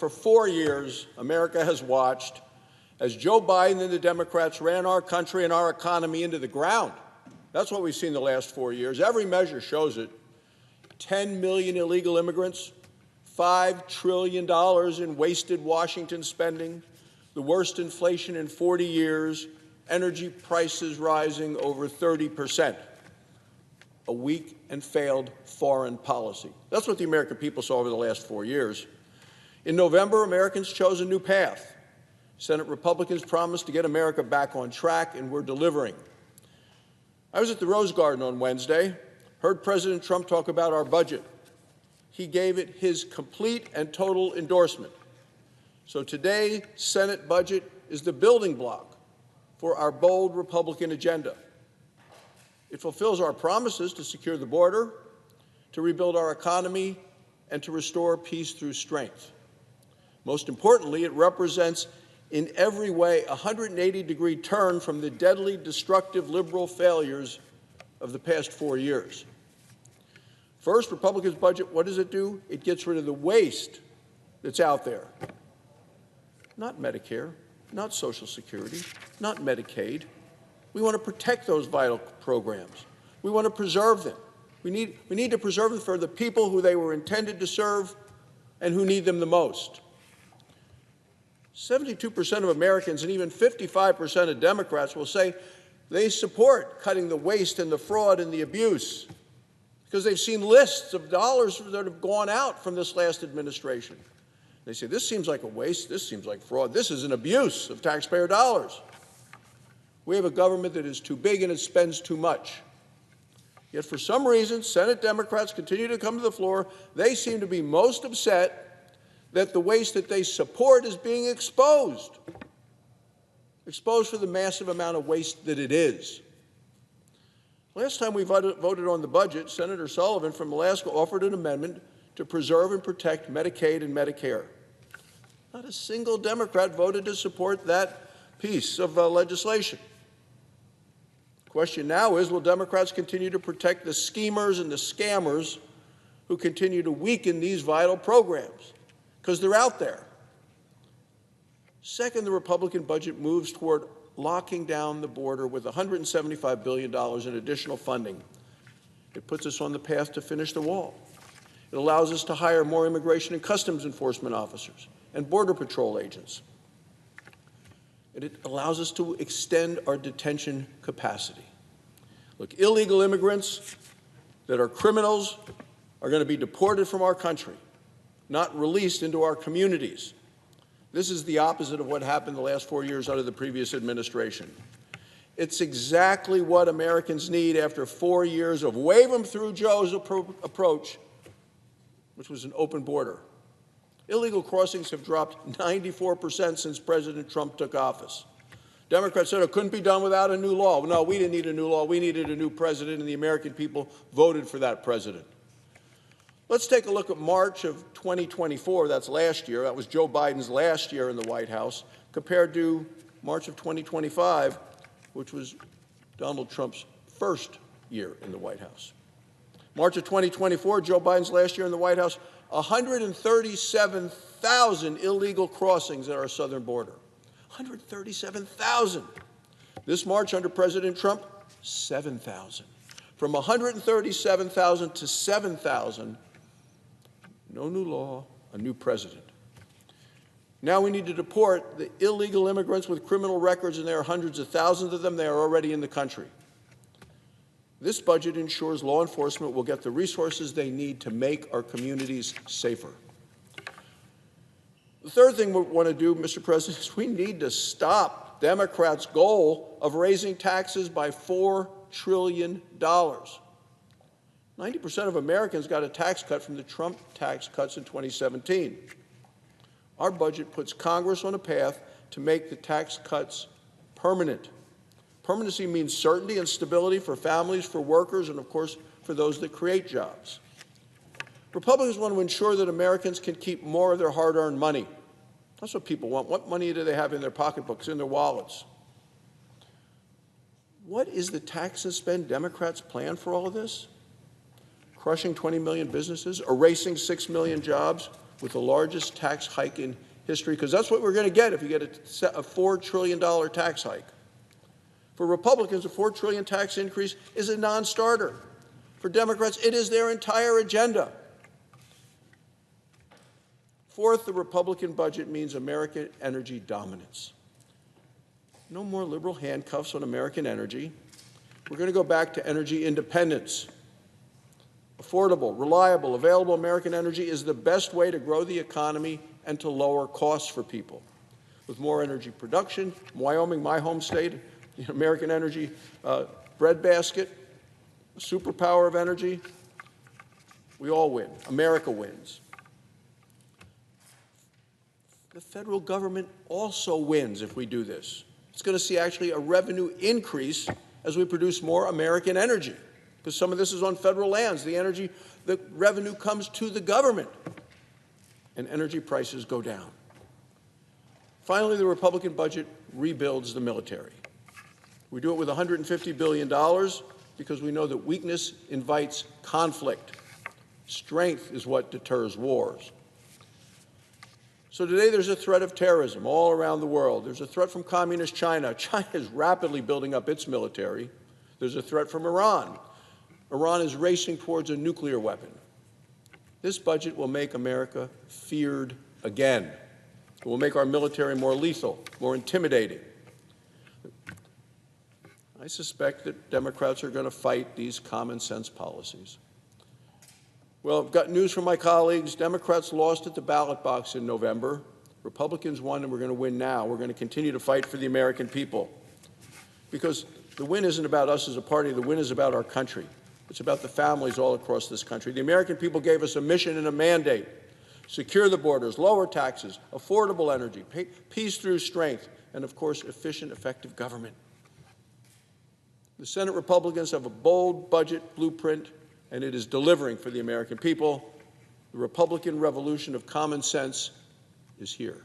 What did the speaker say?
for 4 years, America has watched as Joe Biden and the Democrats ran our country and our economy into the ground. That's what we've seen the last 4 years. Every measure shows it. 10 million illegal immigrants, $5 trillion in wasted Washington spending, the worst inflation in 40 years, energy prices rising over 30%. A weak and failed foreign policy. That's what the American people saw over the last 4 years. In November, Americans chose a new path. Senate Republicans promised to get America back on track, and we're delivering. I was at the Rose Garden on Wednesday, heard President Trump talk about our budget. He gave it his complete and total endorsement. So today, Senate budget is the building block for our bold Republican agenda. It fulfills our promises to secure the border, to rebuild our economy, and to restore peace through strength. Most importantly, it represents in every way a 180-degree turn from the deadly, destructive liberal failures of the past 4 years. First, Republicans' budget, what does it do? It gets rid of the waste that's out there. Not Medicare, not Social Security, not Medicaid. We want to protect those vital programs. We want to preserve them. We need to preserve them for the people who they were intended to serve and who need them the most. 72% of Americans and even 55% of Democrats will say they support cutting the waste and the fraud and the abuse because they've seen lists of dollars that have gone out from this last administration. They say, this seems like a waste, this seems like fraud, this is an abuse of taxpayer dollars. We have a government that is too big and it spends too much. Yet for some reason, Senate Democrats continue to come to the floor. They seem to be most upset that the waste that they support is being exposed for the massive amount of waste that it is. Last time we voted on the budget, Senator Sullivan from Alaska offered an amendment to preserve and protect Medicaid and Medicare. Not a single Democrat voted to support that piece of legislation. The question now is, will Democrats continue to protect the schemers and the scammers who continue to weaken these vital programs? Because they're out there. Second, the Republican budget moves toward locking down the border with $175 billion in additional funding. It puts us on the path to finish the wall. It allows us to hire more immigration and customs enforcement officers and border patrol agents. And it allows us to extend our detention capacity. Look, illegal immigrants that are criminals are going to be deported from our country, not released into our communities. This is the opposite of what happened the last 4 years under the previous administration. It's exactly what Americans need after 4 years of wave them through Joe's approach, which was an open border. Illegal crossings have dropped 94% since President Trump took office. Democrats said it couldn't be done without a new law. No, we didn't need a new law. We needed a new president, and the American people voted for that president. Let's take a look at March of 2024. That's last year. That was Joe Biden's last year in the White House, compared to March of 2025, which was Donald Trump's first year in the White House. March of 2024, Joe Biden's last year in the White House, 137,000 illegal crossings at our southern border. 137,000. This March under President Trump, 7,000. From 137,000 to 7,000, no new law, a new president. Now we need to deport the illegal immigrants with criminal records, and there are hundreds of thousands of them. They are already in the country. This budget ensures law enforcement will get the resources they need to make our communities safer. The third thing we want to do, Mr. President, is we need to stop Democrats' goal of raising taxes by $4 trillion. 90% of Americans got a tax cut from the Trump tax cuts in 2017. Our budget puts Congress on a path to make the tax cuts permanent. Permanency means certainty and stability for families, for workers, and of course, for those that create jobs. Republicans want to ensure that Americans can keep more of their hard-earned money. That's what people want. What money do they have in their pocketbooks, in their wallets? What is the tax and spend Democrats' plan for all of this? Crushing 20 million businesses, erasing 6 million jobs, with the largest tax hike in history, because that's what we're going to get if you get a $4 trillion tax hike. For Republicans, a $4 trillion tax increase is a non-starter. For Democrats, it is their entire agenda. Fourth, the Republican budget means American energy dominance. No more liberal handcuffs on American energy. We're going to go back to energy independence. Affordable, reliable, available American energy is the best way to grow the economy and to lower costs for people. With more energy production, Wyoming, my home state, the American energy breadbasket, a superpower of energy, we all win. America wins. The federal government also wins if we do this. It's going to see actually a revenue increase as we produce more American energy, because some of this is on federal lands. The revenue comes to the government, and energy prices go down. Finally, the Republican budget rebuilds the military. We do it with $150 billion because we know that weakness invites conflict. Strength is what deters wars. So today there's a threat of terrorism all around the world. There's a threat from communist China. China is rapidly building up its military. There's a threat from Iran. Iran is racing towards a nuclear weapon. This budget will make America feared again. It will make our military more lethal, more intimidating. I suspect that Democrats are going to fight these common sense policies. Well, I've got news from my colleagues. Democrats lost at the ballot box in November. Republicans won, and we're going to win now. We're going to continue to fight for the American people. Because the win isn't about us as a party. The win is about our country. It's about the families all across this country. The American people gave us a mission and a mandate. Secure the borders, lower taxes, affordable energy, peace through strength, and, of course, efficient, effective government. The Senate Republicans have a bold budget blueprint, and it is delivering for the American people. The Republican revolution of common sense is here.